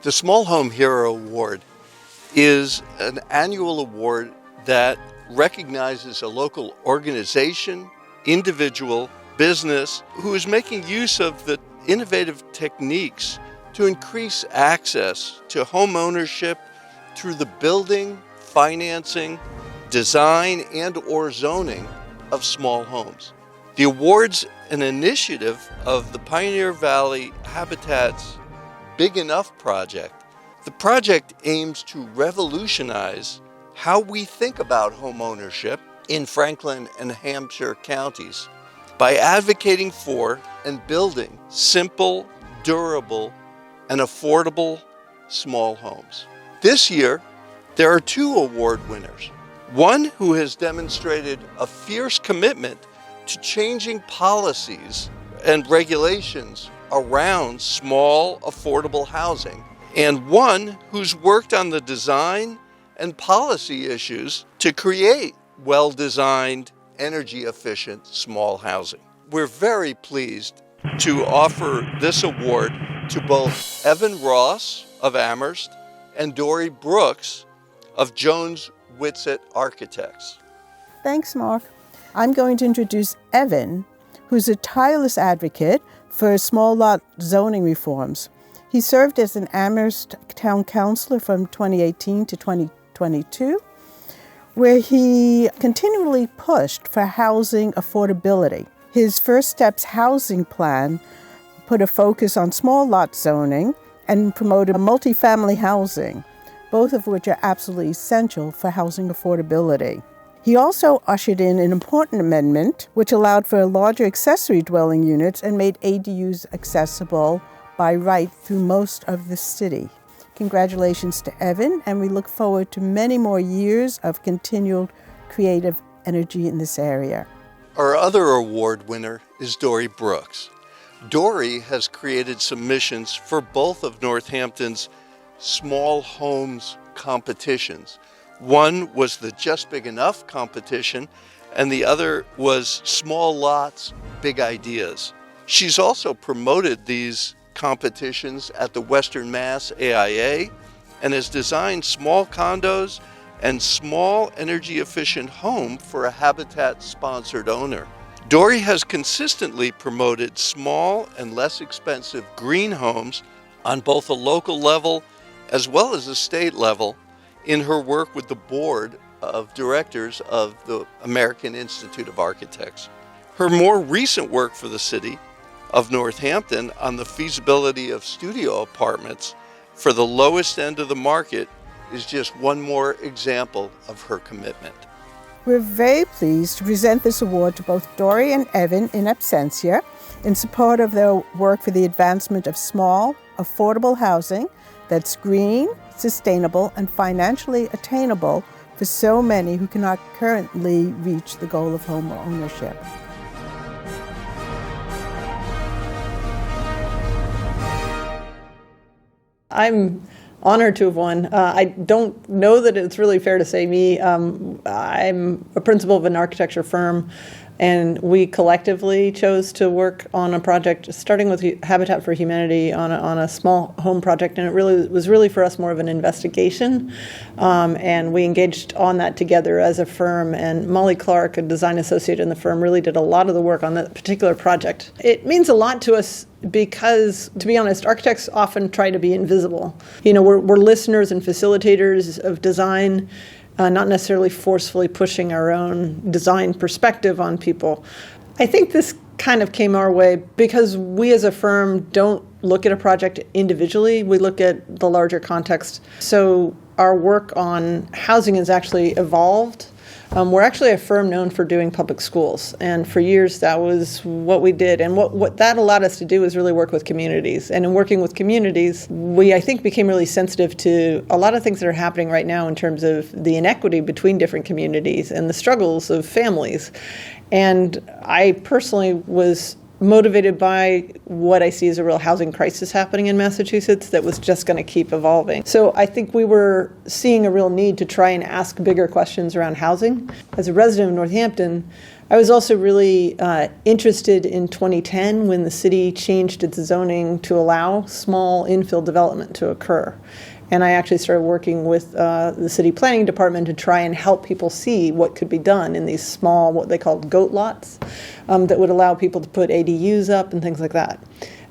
The Small Home Hero Award is an annual award that recognizes a local organization, individual, business who is making use of the innovative techniques to increase access to home ownership through the building, financing, design, and/or zoning of small homes. The award's an initiative of the Pioneer Valley Habitat's Big Enough project. The project aims to revolutionize how we think about home ownership in Franklin and Hampshire counties by advocating for and building simple, durable, and affordable small homes. This year, there are 2 award winners. One who has demonstrated a fierce commitment to changing policies and regulations around small, affordable housing, and one who's worked on the design and policy issues to create well-designed, energy-efficient small housing. We're very pleased to offer this award to both Evan Ross of Amherst and Dory Brooks of Jones Whitsett Architects. Thanks, Mark. I'm going to introduce Evan, who's a tireless advocate for small lot zoning reforms. He served as an Amherst Town Councilor from 2018 to 2022, where he continually pushed for housing affordability. His First Steps housing plan put a focus on small lot zoning and promoted multifamily housing, both of which are absolutely essential for housing affordability. He also ushered in an important amendment which allowed for larger accessory dwelling units and made ADUs accessible by right through most of the city. Congratulations to Evan, and we look forward to many more years of continual creative energy in this area. Our other award winner is Dory Brooks. Dory has created submissions for both of Northampton's small homes competitions. One was the Just Big Enough competition, and the other was Small Lots, Big Ideas. She's also promoted these competitions at the Western Mass AIA and has designed small condos and small energy-efficient home for a Habitat-sponsored owner. Dory has consistently promoted small and less expensive green homes on both a local level as well as a state level in her work with the board of directors of the American Institute of Architects. Her more recent work for the city of Northampton on the feasibility of studio apartments for the lowest end of the market is just one more example of her commitment. We're very pleased to present this award to both Dory and Evan in absentia in support of their work for the advancement of small, affordable housing that's green, sustainable, and financially attainable for so many who cannot currently reach the goal of home ownership. I'm honored to have won. I don't know that it's really fair to say me. I'm a principal of an architecture firm, and we collectively chose to work on a project, starting with Habitat for Humanity on a small home project, and it really was for us more of an investigation, and we engaged on that together as a firm, and Molly Clark, a design associate in the firm, really did a lot of the work on that particular project. It means a lot to us because, to be honest, architects often try to be invisible. You know, we're listeners and facilitators of design, not necessarily forcefully pushing our own design perspective on people. I think this kind of came our way because we as a firm don't look at a project individually. We look at the larger context. So our work on housing has actually evolved. We're actually a firm known for doing public schools, and for years that was what we did. And what that allowed us to do is really work with communities. And in working with communities, we, I think, became really sensitive to a lot of things that are happening right now in terms of the inequity between different communities and the struggles of families. And I personally was motivated by what I see as a real housing crisis happening in Massachusetts that was just going to keep evolving. So I think we were seeing a real need to try and ask bigger questions around housing. As a resident of Northampton, I was also really interested in 2010 when the city changed its zoning to allow small infill development to occur. And I actually started working with the city planning department to try and help people see what could be done in these small, what they called goat lots, that would allow people to put ADUs up and things like that.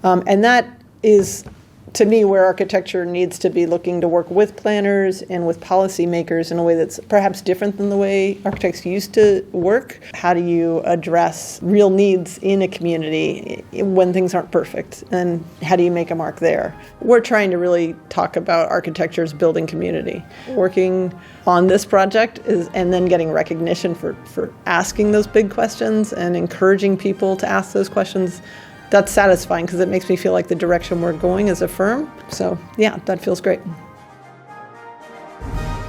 And that is, to me, where architecture needs to be looking to work with planners and with policymakers in a way that's perhaps different than the way architects used to work. How do you address real needs in a community when things aren't perfect? And how do you make a mark there? We're trying to really talk about architecture as building community. Working on this project and then getting recognition for asking those big questions and encouraging people to ask those questions. That's satisfying because it makes me feel like the direction we're going as a firm. So yeah, that feels great.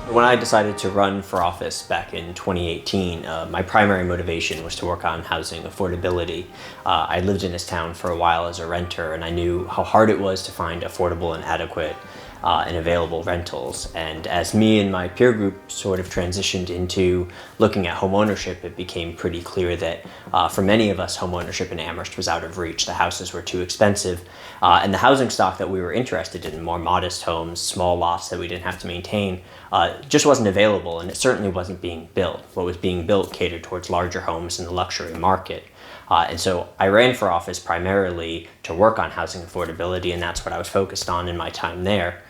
When I decided to run for office back in 2018, my primary motivation was to work on housing affordability. I lived in this town for a while as a renter, and I knew how hard it was to find affordable and adequate and available rentals. And as me and my peer group sort of transitioned into looking at home ownership, it became pretty clear that for many of us, home ownership in Amherst was out of reach. The houses were too expensive, and the housing stock that we were interested in, more modest homes, small lots that we didn't have to maintain, just wasn't available, and it certainly wasn't being built. What was being built catered towards larger homes in the luxury market. And so I ran for office primarily to work on housing affordability, and that's what I was focused on in my time there.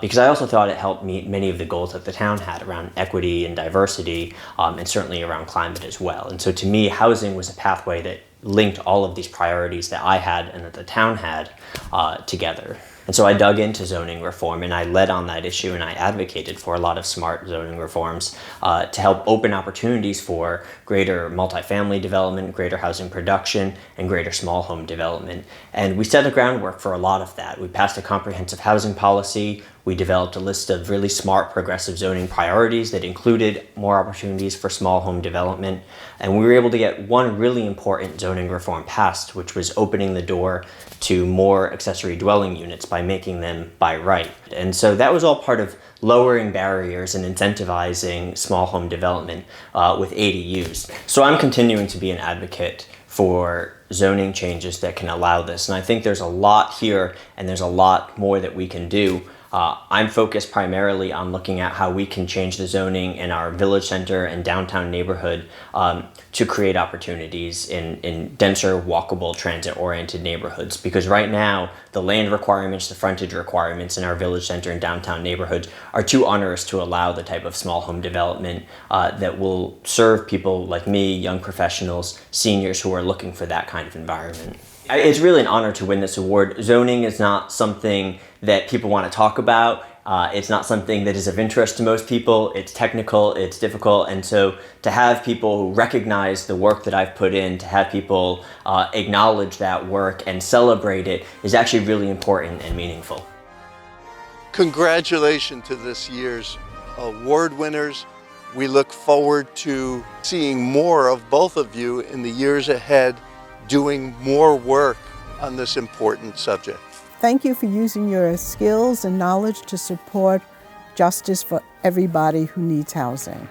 Because I also thought it helped meet many of the goals that the town had around equity and diversity, and certainly around climate as well. And so to me, housing was a pathway that linked all of these priorities that I had and that the town had together. And so I dug into zoning reform, and I led on that issue, and I advocated for a lot of smart zoning reforms to help open opportunities for greater multifamily development, greater housing production, and greater small home development. And we set the groundwork for a lot of that. We passed a comprehensive housing policy. We developed a list of really smart progressive zoning priorities that included more opportunities for small home development. And we were able to get one really important zoning reform passed, which was opening the door to more accessory dwelling units by making them by right. And so that was all part of lowering barriers and incentivizing small home development with ADUs. So I'm continuing to be an advocate for zoning changes that can allow this. And I think there's a lot here, and there's a lot more that we can do. I'm focused primarily on looking at how we can change the zoning in our village center and downtown neighborhood to create opportunities in denser, walkable, transit-oriented neighborhoods. Because right now, the land requirements, the frontage requirements in our village center and downtown neighborhoods are too onerous to allow the type of small home development that will serve people like me, young professionals, seniors who are looking for that kind of environment. It's really an honor to win this award. Zoning is not something that people want to talk about. It's not something that is of interest to most people. It's technical, it's difficult, and so to have people recognize the work that I've put in, to have people acknowledge that work and celebrate it is actually really important and meaningful. Congratulations to this year's award winners. We look forward to seeing more of both of you in the years ahead, doing more work on this important subject. Thank you for using your skills and knowledge to support justice for everybody who needs housing.